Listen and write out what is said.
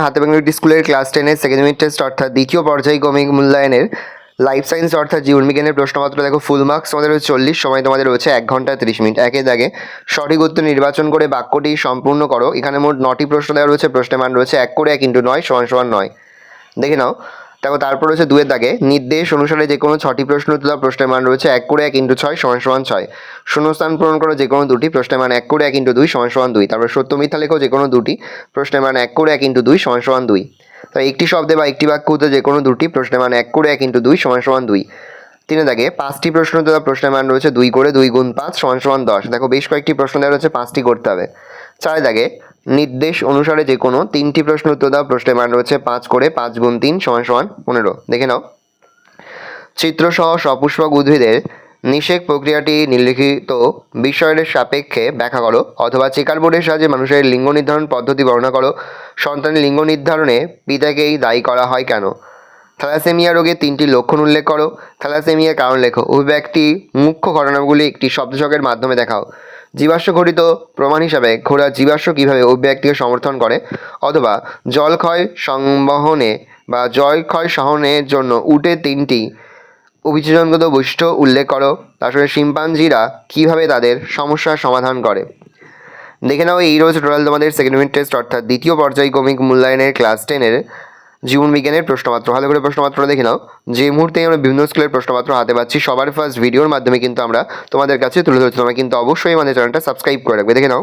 হাতে বাংলা স্কুলের class 10-এর second unit test অর্থাৎ দ্বিতীয় পর্যায়ক্রমিক মূল্যায়নের লাইফ সায়েন্স অর্থাৎ জীবনবিজ্ঞানের প্রশ্নপত্র দেখো। ফুল মার্কস তোমাদের রয়েছে 40, সময় তোমাদের রয়েছে 1 ঘন্টা 30 মিনিট। একে দাগে সঠিক উত্তর নির্বাচন করে বাক্যটি সম্পূর্ণ করো। এখানে মোট 9টি প্রশ্ন দেওয়া রয়েছে। প্রশ্নের মান রয়েছে 1 করে 1 × 9 = 9। দেখে নাও। দেখো তারপর রয়েছে 2-এর দাগে নির্দেশ অনুসারে যে কোনো 6টি প্রশ্ন উত্তর দাও। প্রশ্নের মান রয়েছে 1 করে 1 × 6 = 6। শূন্যস্থান পূরণ করো যে কোনো 2টি। প্রশ্নের মান 1 করে 1 × 2 = 2। তারপর সত্য মিথ্যা লেখো যে কোনো 2টি। প্রশ্নের মান 1 করে 1 × 2 = 2। তাই একটি শব্দে বা একটি বাক্য উত্তর যে কোনো 2টি। প্রশ্নের মান 1 করে 1 × 2 = 2। 3-এর দাগে 5টি প্রশ্ন উত্তর দাও। প্রশ্নের মান রয়েছে 2 করে 2 × 5 = 10। দেখো বেশ কয়েকটি প্রশ্ন দেওয়া রয়েছে, 5টি করতে হবে। 4-এর দাগে নির্দেশ অনুসারে যে কোনো 3টি প্রশ্ন উত্তর দাও। প্রশ্নের মান রয়েছে 5 করে 5 × 3 = 15। দেখে নাও। চিত্রসহ সপুষ্পক উদ্ভিদের নিষেক প্রক্রিয়াটি নিম্নলিখিত বিষয়ের সাপেক্ষে ব্যাখ্যা করো, অথবা চেকার বোর্ডের সাহায্যে মানুষের লিঙ্গ নির্ধারণ পদ্ধতি বর্ণনা করো। সন্তানের লিঙ্গ নির্ধারণে পিতাকেই দায়ী করা হয় কেন? থ্যালাসেমিয়া রোগের 3টি লক্ষণ উল্লেখ করো। থ্যালাসেমিয়ার কারণ লেখো। অভিব্যক্তি মুখ্য ঘটনাগুলি একটি শব্দছকের মাধ্যমে দেখাও। জীবাশ্ম ঘটিত প্রমাণ হিসাবে ঘোড়া জীবাশ্ম কীভাবে অভিব্যক্তিকে সমর্থন করে, অথবা জলক্ষয় সংবহনে বা জলক্ষয় সহনের জন্য উটের 3টি অভিযোজনগত বৈশিষ্ট্য উল্লেখ করো। তারপরে শিম্পাঞ্জিরা কীভাবে তাদের সমস্যার সমাধান করে। দেখে নাও। এই রয়েছে টোটাল তোমাদের সেকেন্ড ইউনিট টেস্ট অর্থাৎ দ্বিতীয় পর্যায়ক্রমিক মূল্যায়নের ক্লাস 10-এর জীবনবিজ্ঞানের প্রশ্নপত্র। ভালো করে প্রশ্নপত্র দেখে নাও। যে মুহূর্তে আমরা বিভিন্ন স্কুলের প্রশ্নপত্র হাতে পাচ্ছি, সবার ফার্স্ট ভিডিওর মাধ্যমে কিন্তু আমরা তোমাদের কাছে তুলে ধরছি। তোমরা কিন্তু অবশ্যই আমাদের চ্যানেলটা সাবস্ক্রাইব করে রাখবে। দেখে নাও।